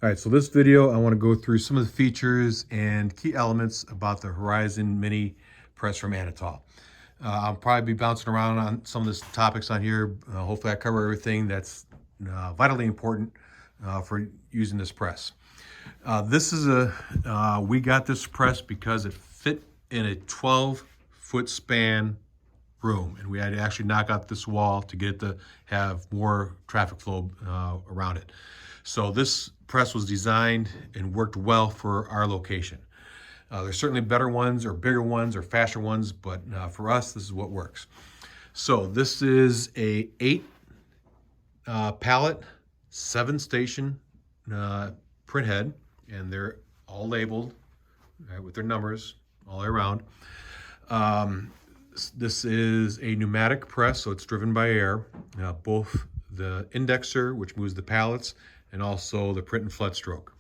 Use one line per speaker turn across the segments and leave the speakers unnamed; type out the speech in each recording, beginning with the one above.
All right, so this video, I want to go through some of the features and key elements about the Horizon Mini press from Anatol. I'll probably be bouncing around on some of the topics on here. Hopefully I cover everything that's vitally important for using this press. We got this press because it fit in a 12-foot span room, and we had to actually knock out this wall to get it to have more traffic flow around it. So this press was designed and worked well for our location. There's certainly better ones or bigger ones or faster ones, but for us, this is what works. So this is a 8 pallet, 7 station print head, and they're all labeled with their numbers all the way around. This is a pneumatic press, so it's driven by air. Both the indexer, which moves the pallets, and also the print and flood stroke.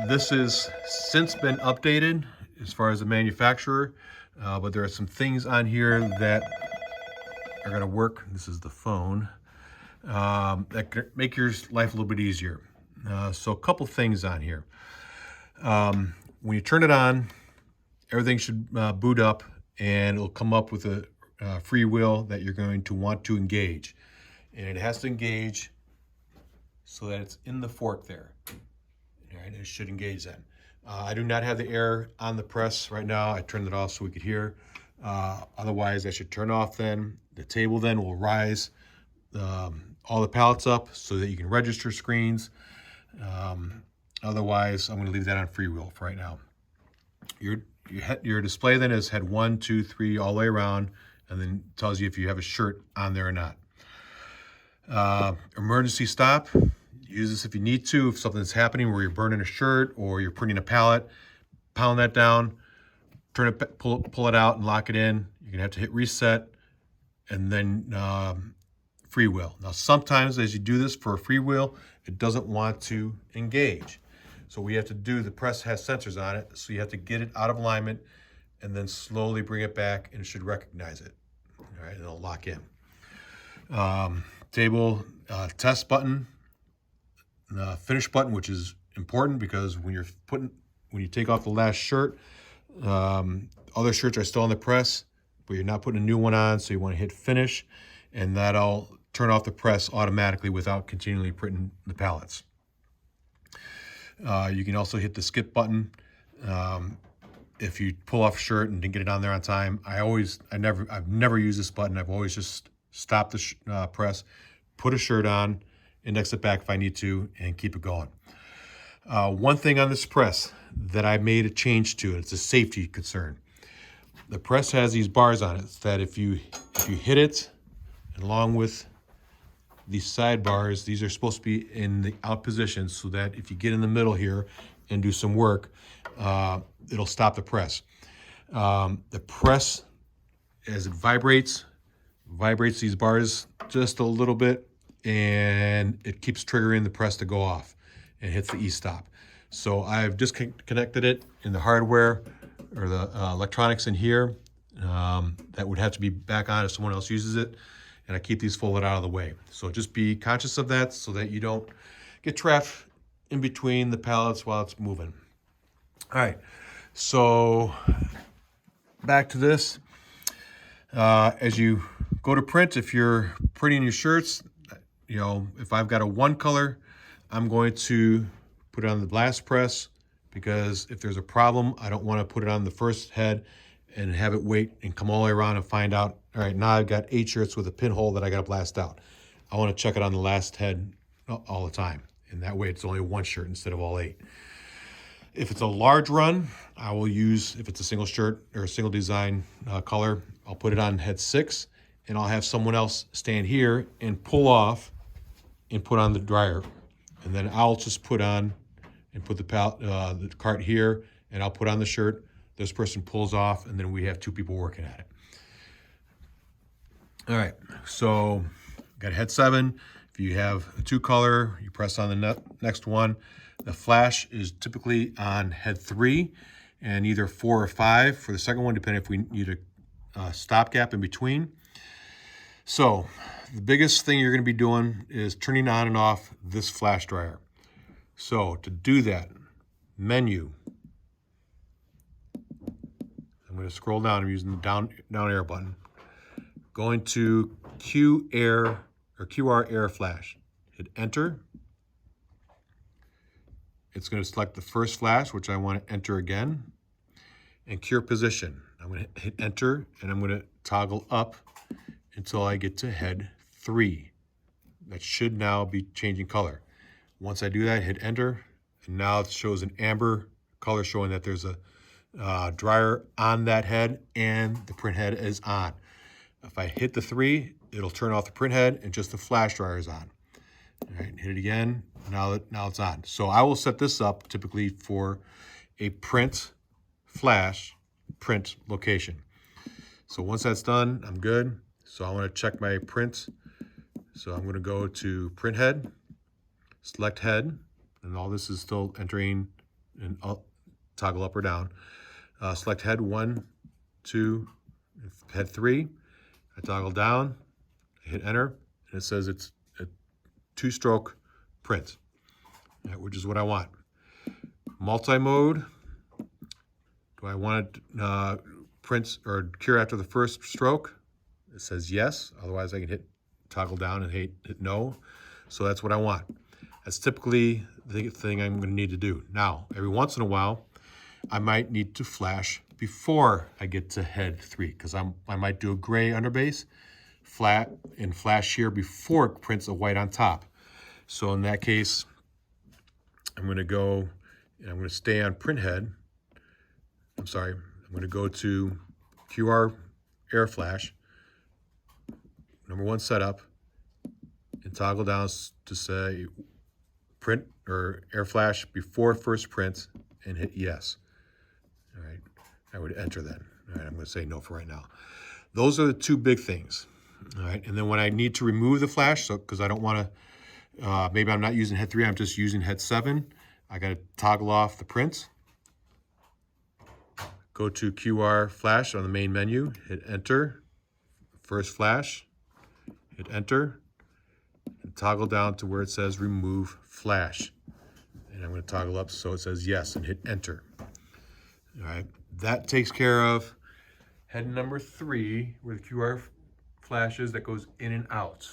This has since been updated as far as the manufacturer, but there are some things on here that are going to work. This is the phone that can make your life a little bit easier. So a couple things on here. When you turn it on, everything should boot up, and it'll come up with a freewheel that you're going to want to engage. And it has to engage so that it's in the fork there. All right, it should engage then. I do not have the air on the press right now. I turned it off so we could hear. Otherwise, I should turn off then. The table then will rise all the pallets up so that you can register screens. Otherwise, I'm going to leave that on freewheel for right now. Your display then is head 1, 2, 3 all the way around, and then tells you if you have a shirt on there or not. Emergency stop. Use this if you need to. If something's happening where you're burning a shirt or you're printing a pallet, pound that down, turn it, pull it out and lock it in. You're gonna have to hit reset and then freewheel. Now sometimes as you do this for a freewheel, it doesn't want to engage. So we have to do, the press has sensors on it, so you have to get it out of alignment and then slowly bring it back, and it should recognize it. All right, and it'll lock in. Table test button, finish button, which is important because when you take off the last shirt, other shirts are still on the press, but you're not putting a new one on, so you want to hit finish, and that'll turn off the press automatically without continually printing the pallets. You can also hit the skip button if you pull off a shirt and didn't get it on there on time. I've never used this button. I've always just stopped the press, put a shirt on, index it back if I need to, and keep it going. One thing on this press that I made a change to, it's a safety concern. The press has these bars on it that if you hit it, along with these side bars, these are supposed to be in the out position so that if you get in the middle here and do some work, it'll stop the press. The press, as it vibrates these bars just a little bit, and it keeps triggering the press to go off and hits the e-stop. So I've just connected it in the hardware or the electronics in here. That would have to be back on if someone else uses it. And I keep these folded out of the way. So just be conscious of that so that you don't get trapped in between the pallets while it's moving. All right, so back to this. As you go to print, if you're printing your shirts, if I've got a one color, I'm going to put it on the blast press, because if there's a problem, I don't want to put it on the first head and have it wait and come all the way around and find out, all right, now I've got 8 shirts with a pinhole that I got to blast out. I want to check it on the last head all the time. And that way it's only 1 shirt instead of all 8. If it's a large run, I will use, if it's a single shirt or a single design color, I'll put it on head 6, and I'll have someone else stand here and pull off and put on the dryer. And then I'll just put on and put the cart here, and I'll put on the shirt. This person pulls off, and then we have 2 people working at it. All right, so got head 7. If you have a 2 color, you press on the next one. The flash is typically on head 3 and either 4 or 5 for the second one, depending if we need a stopgap in between. So the biggest thing you're going to be doing is turning on and off this flash dryer. So to do that, menu, I'm going to scroll down. I'm using the down arrow button. Going to QR air flash. Hit enter. It's going to select the first flash, which I want to enter again, and cure position. I'm going to hit enter, and I'm going to toggle up until I get to head 3. That should now be changing color. Once I do that, hit enter, and now it shows an amber color showing that there's a dryer on that head and the print head is on. If I hit the 3, it'll turn off the print head and just the flash dryer is on. All right, hit it again. Now it's on. So I will set this up typically for a print flash print location. So once that's done, I'm good. So I want to check my print. So I'm going to go to print head, select head, and all this is still entering and toggle up or down. Select head 1, 2, head 3. I toggle down, hit enter, and it says it's a 2-stroke print, which is what I want. Multi-mode, do I want to print or cure after the first stroke? It says yes, otherwise I can hit toggle down and hit no. So that's what I want. That's typically the thing I'm going to need to do. Now, every once in a while, I might need to flash before I get to head 3, because I might do a gray underbase, flat, and flash here before it prints a white on top. So in that case, I'm going to go, and I'm going to stay on print head. I'm going to go to QR air flash, number 1 setup, and toggle down to say print or air flash before first print and hit yes. All right, I would enter then. All right, I'm going to say no for right now. Those are the 2 big things. All right, and then when I need to remove the flash, so because I don't want to, maybe I'm not using head 3, I'm just using head 7, I got to toggle off the print. Go to QR flash on the main menu, hit enter, first flash, hit enter, and toggle down to where it says remove flash. And I'm going to toggle up so it says yes and hit enter. All right, that takes care of head number 3 where the QR flashes that goes in and out.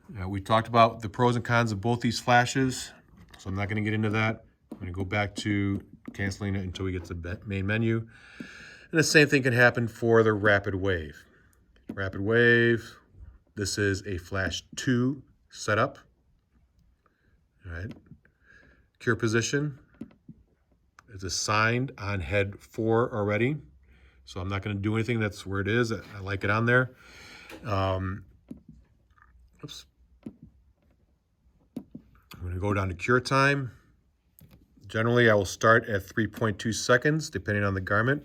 Now, we talked about the pros and cons of both these flashes, so I'm not going to get into that. I'm going to go back to canceling it until we get to the main menu. And the same thing can happen for the rapid wave. Rapid wave, this is a flash 2 setup. All right, cure position. It's assigned on head 4 already, so I'm not going to do anything. That's where it is. I like it on there. Oops. I'm going to go down to cure time. Generally, I will start at 3.2 seconds, depending on the garment.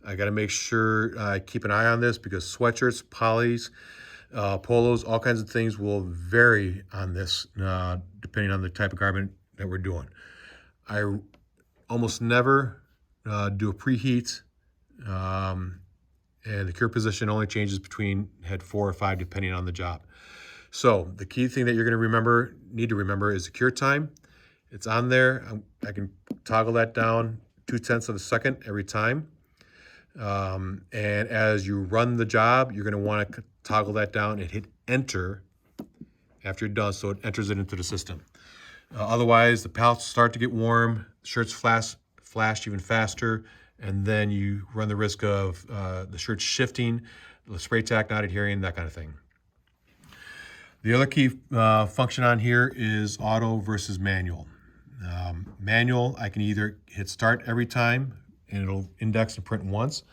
I got to make sure I keep an eye on this because sweatshirts, polys, polos, all kinds of things will vary on this depending on the type of garment that we're doing. I almost never do a preheat, and the cure position only changes between head 4 or 5 depending on the job. So the key thing that you're going to need to remember is the cure time. It's on there. I can toggle that down 0.2 of a second every time. And as you run the job, you're going to want to toggle that down and hit enter after you're done so it enters it into the system. Otherwise, the pallets start to get warm, shirts flash even faster, and then you run the risk of the shirt shifting, the spray tack not adhering, that kind of thing. The other key function on here is auto versus manual. Manual, I can either hit start every time and it'll index and print once,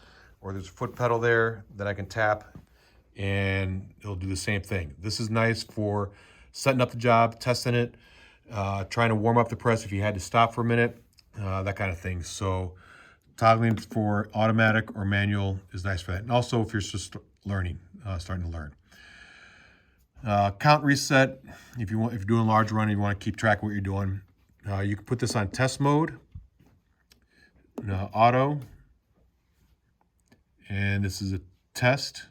or there's a foot pedal there that I can tap and it'll do the same thing. This is nice for setting up the job, testing it, trying to warm up the press if you had to stop for a minute, that kind of thing. So toggling for automatic or manual is nice for that. And also if you're just learning, starting to learn. Count reset, if you're doing a large run and you want to keep track of what you're doing, you can put this on test mode, auto, and this is a test,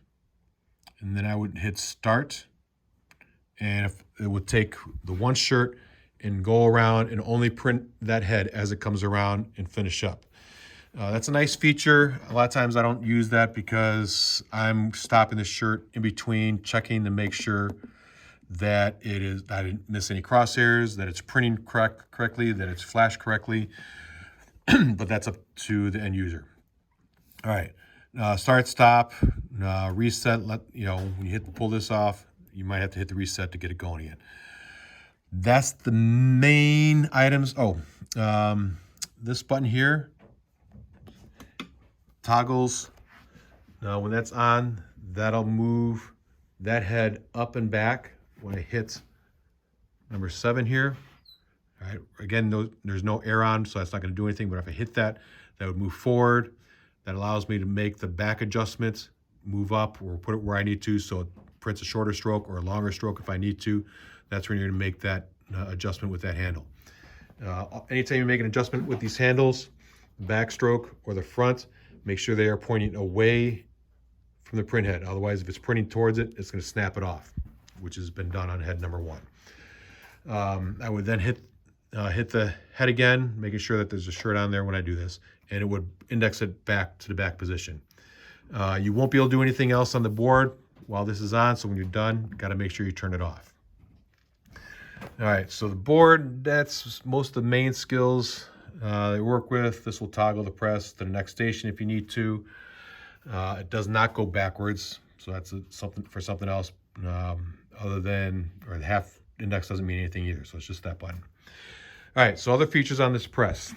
and then I would hit start, and if it would take the one shirt and go around and only print that head as it comes around and finish up. That's a nice feature. A lot of times I don't use that because I'm stopping the shirt in between, checking to make sure that I didn't miss any crosshairs, that it's printing correctly, that it's flashed correctly, but that's up to the end user. All right, start, stop, reset. When you pull this off, you might have to hit the reset to get it going again. That's the main items. This button here toggles. Now when that's on, that'll move that head up and back when I hit number 7 here. All right, again, there's no air on, so that's not going to do anything, but if I hit that, that would move forward. That allows me to make the back adjustments, move up or put it where I need to, so it prints a shorter stroke or a longer stroke if I need to. That's when you're going to make that adjustment with that handle. Anytime you make an adjustment with these handles, the back stroke or the front, make sure they are pointing away from the print head. Otherwise, if it's printing towards it, it's going to snap it off, which has been done on head number 1. I would then hit the head again, making sure that there's a shirt on there when I do this, and it would index it back to the back position. You won't be able to do anything else on the board while this is on, so when you're done, got to make sure you turn it off. All right, so the board, that's most of the main skills they work with. This will toggle the press to the next station if you need to. It does not go backwards, so that's something else other than, or the half index doesn't mean anything either, so it's just that button. All right, so other features on this press.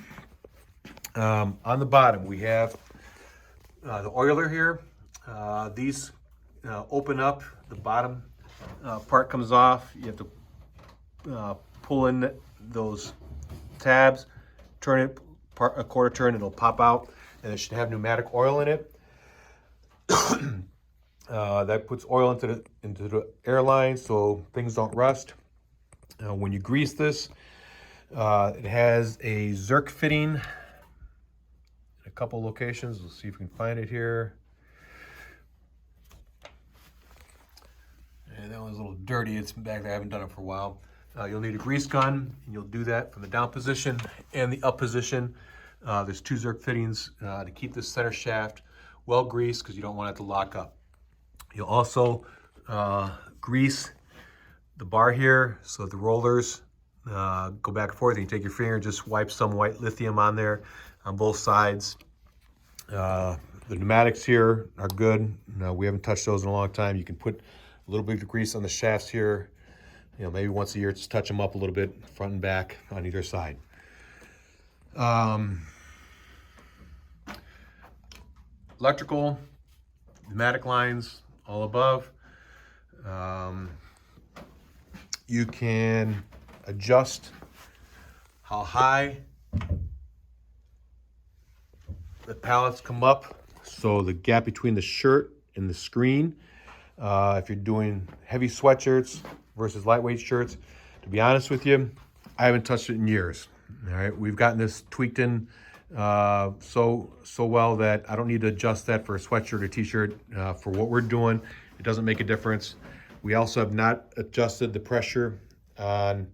On the bottom, we have the oiler here. These open up, the bottom part comes off. You have to pull in those tabs, turn it a quarter turn, it'll pop out, and it should have pneumatic oil in it. That puts oil into the airline so things don't rust. When you grease this, it has a Zerk fitting in a couple locations. We'll see if we can find it here. And that one's a little dirty. It's back there. I haven't done it for a while. You'll need a grease gun, and you'll do that from the down position and the up position. There's 2 Zerk fittings to keep this center shaft well greased because you don't want it to lock up. You'll also grease the bar here so that the rollers go back and forth. You take your finger and just wipe some white lithium on there on both sides. The pneumatics here are good. We haven't touched those in a long time. You can put a little bit of grease on the shafts here. Maybe once a year, just touch them up a little bit, front and back on either side. Electrical, pneumatic lines, all above. You can adjust how high the pallets come up, so the gap between the shirt and the screen. If you're doing heavy sweatshirts versus lightweight shirts, to be honest with you, I haven't touched it in years. All right, we've gotten this tweaked in so well that I don't need to adjust that for a sweatshirt or t-shirt. For what we're doing, it doesn't make a difference. We also have not adjusted the pressure on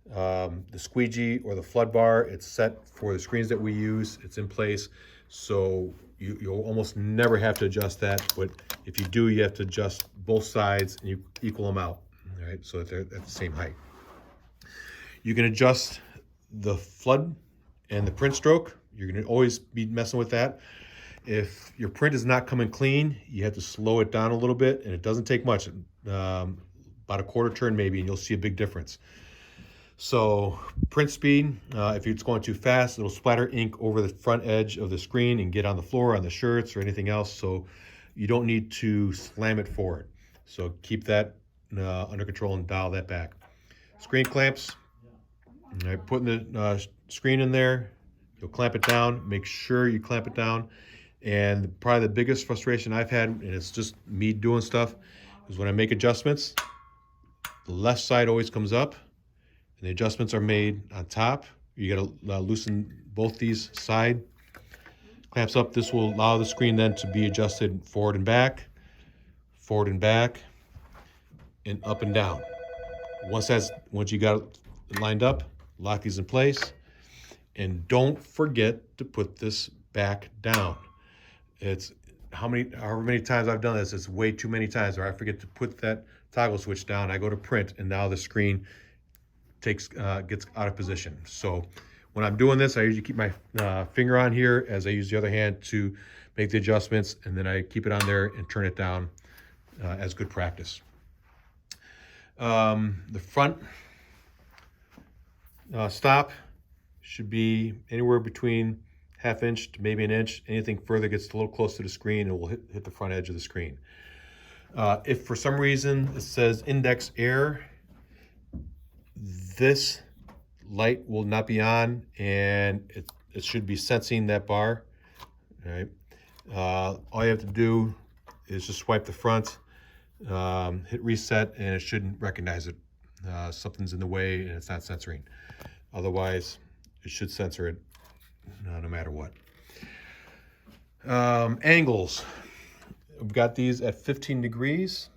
the squeegee or the flood bar. It's set for the screens that we use. It's in place, so you'll almost never have to adjust that. But if you do, you have to adjust both sides and you equal them out. All right, so that they're at the same height. You can adjust the flood and the print stroke. You're going to always be messing with that. If your print is not coming clean, you have to slow it down a little bit, and it doesn't take much, about a quarter turn maybe, and you'll see a big difference. So print speed, if it's going too fast, it'll splatter ink over the front edge of the screen and get on the floor, on the shirts, or anything else. So you don't need to slam it forward. So keep that under control and dial that back. Screen clamps, all right, putting the screen in there, you'll clamp it down. Make sure you clamp it down. And probably the biggest frustration I've had, and it's just me doing stuff, is when I make adjustments, the left side always comes up, and the adjustments are made on top. You gotta loosen both these side clamps up. This will allow the screen then to be adjusted forward and back, forward and back, and up and down. Once you got it lined up, lock these in place, and don't forget to put this back down. It's however many times I've done this, it's way too many times where I forget to put that toggle switch down. I go to print, and now the screen gets out of position. So when I'm doing this, I usually keep my finger on here as I use the other hand to make the adjustments, and then I keep it on there and turn it down as good practice. The front stop should be anywhere between ½ inch to maybe an inch. Anything further gets a little close to the screen and will hit the front edge of the screen. If for some reason it says index error, this light will not be on, and it should be sensing that bar. All right. All you have to do is just swipe the front, hit reset, and it shouldn't recognize it. Something's in the way and it's not censoring. Otherwise, it should censor it no matter what. Angles. We've got these at 15 degrees.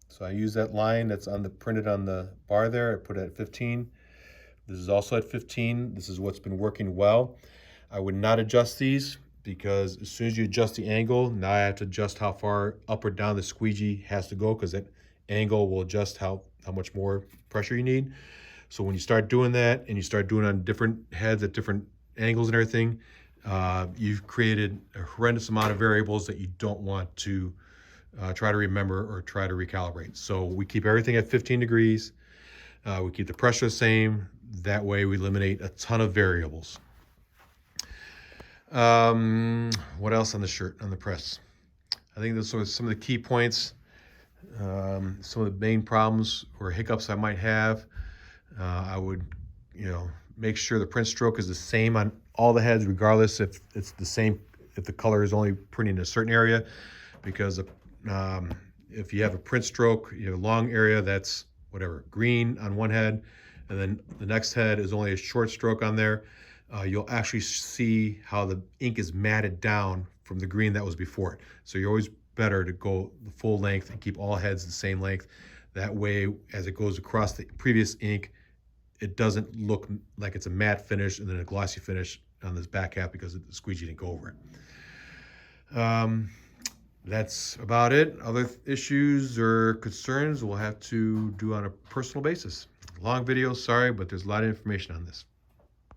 So I use that line that's printed on the bar there. I put it at 15. This is also at 15. This is what's been working well. I would not adjust these, because as soon as you adjust the angle, now I have to adjust how far up or down the squeegee has to go, because that angle will adjust how much more pressure you need. So when you start doing that, and you start doing it on different heads at different angles and everything, you've created a horrendous amount of variables that you don't want to try to remember or try to recalibrate. So we keep everything at 15 degrees. We keep the pressure the same. That way we eliminate a ton of variables. What else on the shirt, on the press? I think those are some of the key points. Some of the main problems or hiccups I might have. I would, make sure the print stroke is the same on all the heads, regardless if it's the same, if the color is only printing in a certain area, because if you have a print stroke, you have a long area that's whatever, green on one head, and then the next head is only a short stroke on there, you'll actually see how the ink is matted down from the green that was before it. So you're always better to go the full length and keep all heads the same length. That way, as it goes across the previous ink, it doesn't look like it's a matte finish and then a glossy finish on this back half because the squeegee didn't go over it. That's about it. Other issues or concerns we'll have to do on a personal basis. Long video, sorry, but there's a lot of information on this.